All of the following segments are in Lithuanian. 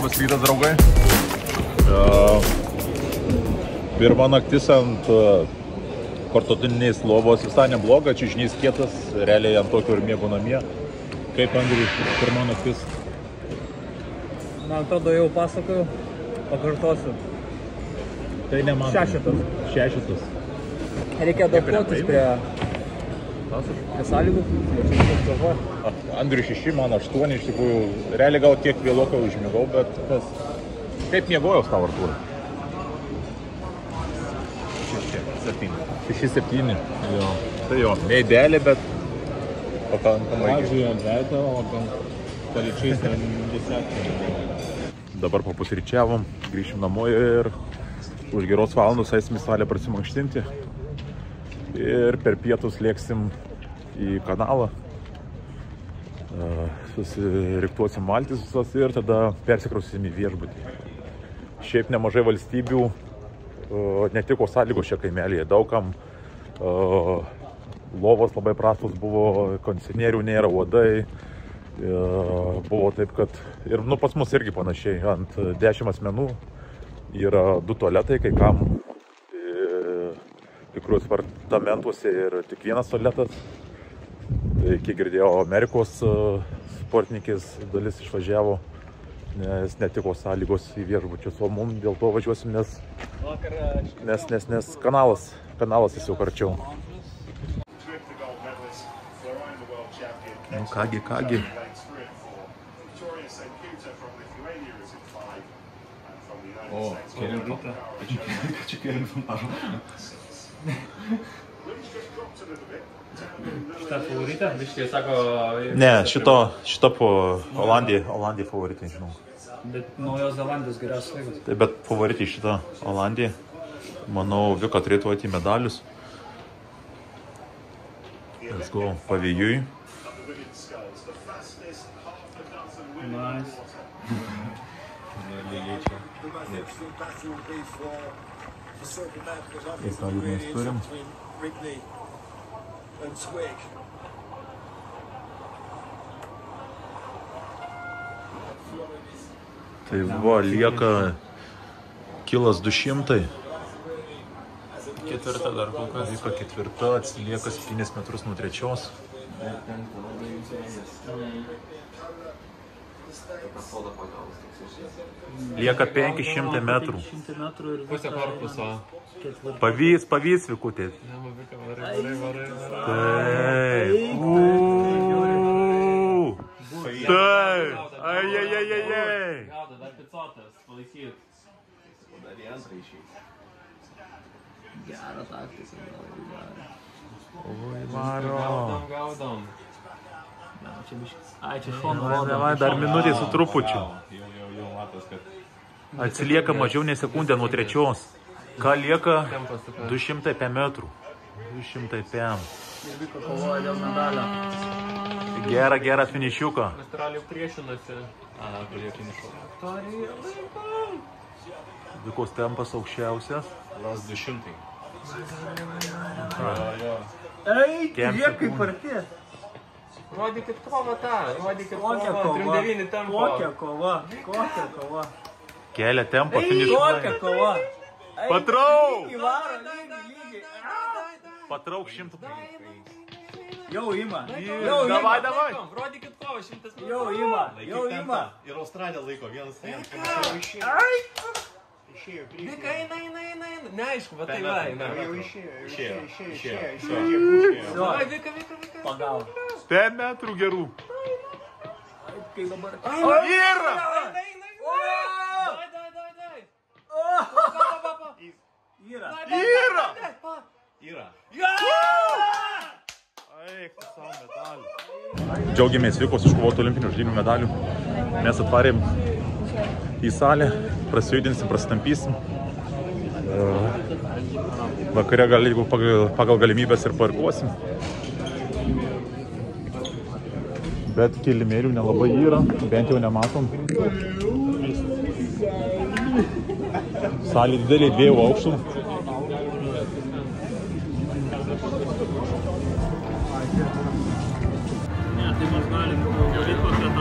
Labas rytas, draugai. Pirma naktis ant kartotinės lovos visai nebloga, čiužinys kietas, realiai ant tokio ir miego namie. Kaip, Andriui, pirma naktis? Man atrodo, jau pasakoju, pakartosiu. Tai ne man. Šešetas. Reikia adaptuotis prie sąlygų. Andriui 6, man 8, iš tikrųjų, realiai gal kiek vėlokai užmigau, bet kaip miegojau tavo, Artūrai? 6-7. Jo. Tai jo, ne idealiai, bet pakankamai. Pradžioje ant veido, o paryčiais 10. Dabar papusryčiavom, grįšim namo ir už geros valandos eisim į salę prasimankštinti. Ir per pietus lėksim į kanalą. Susiriktuosim valtis visas ir tada persikrausim į viešbutį. Šiaip nemažai valstybių netiko sąlygos čia kaimelyje. Daugam lovos labai prastos buvo, kondicionierių nėra, uodai. Buvo taip, kad ir pas mus irgi panašiai. Ant 10 asmenų yra 2 tualetai, kai kam kai kuriuos apartamentuose ir tik vienas tualetas. Tai kiek girdėjau, Amerikos sportininkės dalis išvažiavo, nes netiko sąlygos į viešbučius, o mums dėl to važiuosim, nes kanalas tiesiog arčiau. Nu kągi. O, kelinta. Čia kelinta mažo. Šitą favoritą? Viškai sako... Ne, šito po Olandija favoritai, žinau. Bet Naujos Zelandijos geriausias vaikas. Taip, bet favoritai šitą Olandiją. Manau, Vika turėtų ateiti medalius. Let's go, pavėjui. Nice. Lygiai čia. Ką mes turim? Tai buvo, lieka kilas 200. Ketvirta dar kol kas. Lieka ketvirta, atsilieka 7 metrus nuo 3. Lieka 500 metrų. 500 metrų ir Pusė korpuso. Pavys, Vikutė. Varai. Taip. Taip. Ai. Gauda, dar picotas, palaikyt. Dar į antrą išėjai. gerą taktiką. Oi, varo. Gaudom. Čia biškis. Ai, čia šono Davai, dar minutė su trupučiu. Jau matos, kad... Atsilieka mažiau nei sekundę nuo 3. Ką lieka? 200 metrų. 200 Ir Vika kovoja dėl medalio. Gerą finišiuką. Australija priešinasi. Pradėjo finišuoti. Vikos tempas aukščiausias. Las 200. Ei, žiūrėk kaip arti. Rodykit kovą tą, rodykit Kokia kovą. kova? 3-9 tempo. Kokia kova? Kelia tempą, Kokia finišuoja. kova? Patrauk! Įvaro, lygiai. Patrauk 100. Jau ima. Davai. Rodykit kovą 100 metrų. Jau ima. Ir Australija laiko 1-1. Išėjo. Vika, eina. Neaišku, bet tai va. Jau išėjo. Vai, Vika. Pagal. 10 metrų gerų. Kai dabar. Yra! Yra. Eik, savo medalių. Džiaugiamės Vikos iškovotų olimpinių žaidynių medalių. Mes atvarėm į salę, prasijudinsim, prasitampysim. Vakare gal, jeigu pagal galimybės ir parkuosim. Bet kilimėlių nelabai yra, bent jau nematom. Salė didelė 2 aukštų. Ne, tai mes galim daugiau liko, bet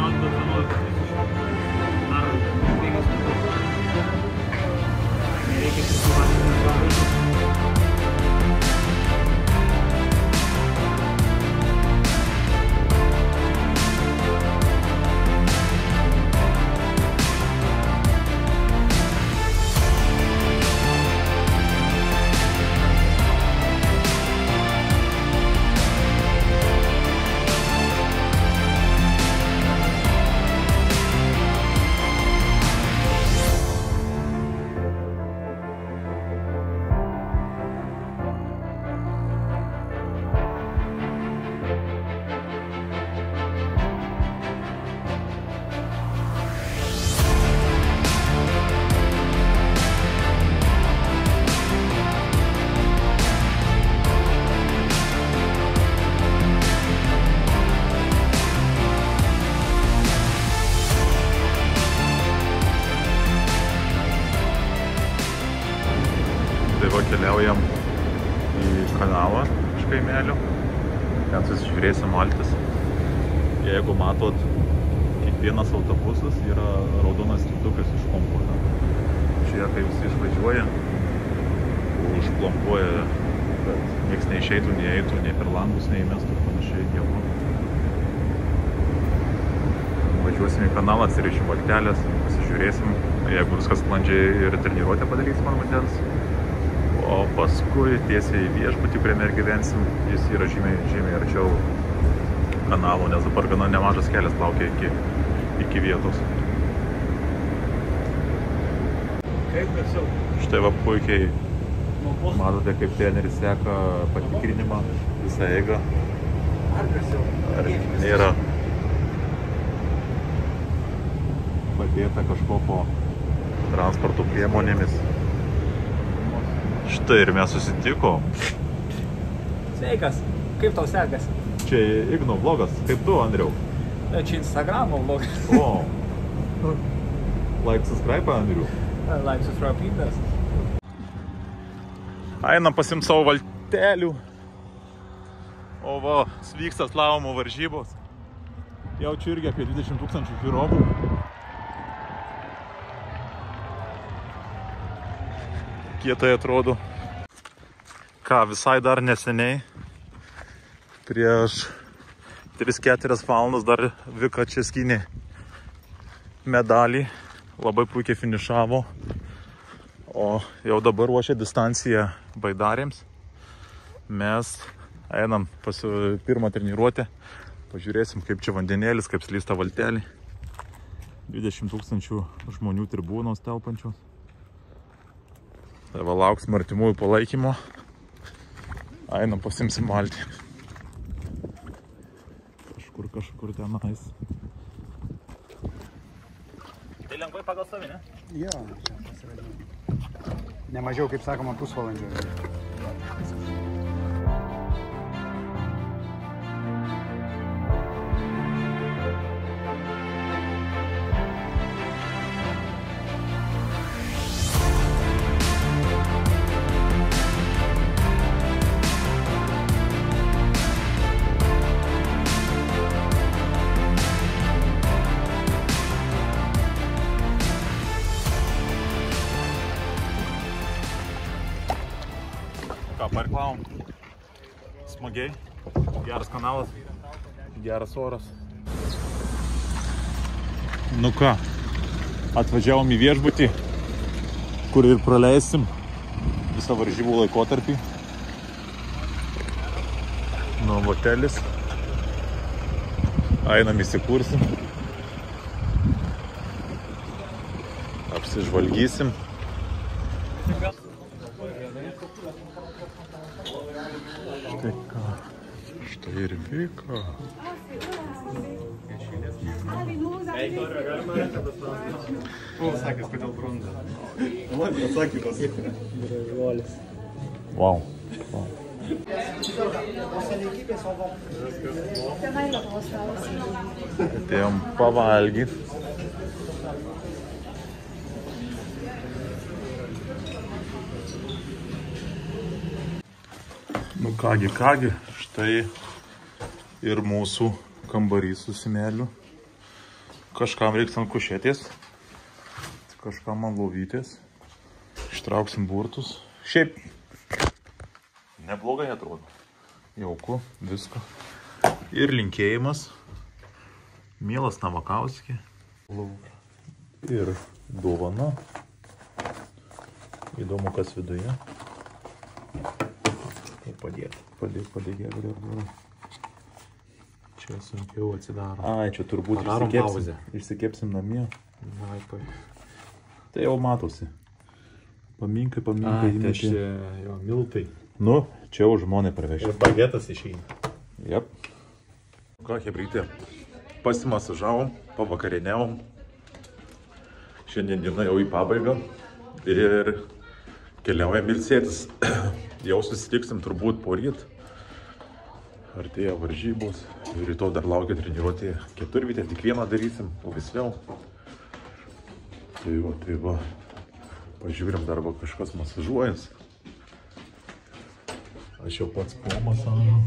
pažiūrėsim Maltis. Jeigu matot, kiekvienas autobusas yra raudonas stiktukas išplombuota. Čia, kai visi išvažiuoja, užplombuoja, kad nieks neišeitų, neeitų, nei per langus neįmestų ir panašiai nieko. Važiuosim į kanalą, atsirišim valtelės, pasižiūrėsim, jeigu viskas sklandžiai ir treniruotę padarysim ant vandens. O paskui tiesiai į viešbutį, kuriame ir gyvensim, jis yra žymiai arčiau kanalo, nes dabar gana nemažas kelias laukia iki vietos. Kaip garsiau? Štai va puikiai matote, kaip treneris seka patikrinimą, visą eigą. Ar garsiau? Ar nėra padėta kažko po transporto priemonėmis. Štai ir mes susitiko. Sveikas, kaip tau sekasi? Čia Igno vlogas, kaip tu, Andriau? Čia Instagramo vlogas. O, like, subscribe, Andriu. Like, subscribe, pindas. Einam pasim savo valtelių. O va, vyksta slalomo varžybos. Jau čia irgi apie 20 000 žiūrovų. Kietai atrodo. Ką, visai dar neseniai, prieš 3-4 valandas dar Vika čia skynė medalį, labai puikiai finišavo, o jau dabar ruošia distanciją baidarėms. Mes einam pas pirmą treniruotę, pažiūrėsim, kaip čia vandenėlis, kaip slysta valtelį. 20 000 žmonių tribūnos telpančios. Tai va, lauksim artimųjų palaikymo. Einam pasimsim valtį. Kažkur tenais. Tai lengvai pagal savį, ne? Jo, čia pasiradžiau. Nemažiau, kaip sakoma, pusvalandžio. Ką, parklavom. Smagiai. Geras kanalas. Geras oras. Nu ką, atvažiavom į viešbutį, kur ir praleisim visą varžybų laikotarpį. Nu, hotelis. Einam įsikursim. Apsižvalgysim. Štai ką. Štai ir Vika. Sakės, kodėl bronza. Man pasakymas. Gražuolis. Wow. Atėjom pavalgyt. Nu kągi, štai ir mūsų kambarys su simeliu. Kažkam reiks ant kušetės, kažkam ant lovytės. Ištrauksim burtus. Šiaip neblogai atrodo. Jauku, viską. Ir linkėjimas. Mielas Navakauskė. Ir dovana. Įdomu, kas viduje. Padėk, gerai. Čia sunkiau atsidaro. Ai, čia turbūt išsikepsim namie. Tai jau matosi. Paminkai. Tai čia jo miltai. Nu, čia jau žmonai parvežė. Ir bagetas išeina. Jep. Ką, hebrytė, pasimasažavom, pavakarieniavom. Šiandien diena jau į pabaigą. Ir keliaujam ilsėtis. Jau susitiksim turbūt poryt. Artėja varžybos. Rytoj dar laukia treniruotė keturvitė. Tik vieną darysim, o vis vėl. Tai va. Pažiūrim, dar va kažkas masažuojas. Aš jau pats pomasažu.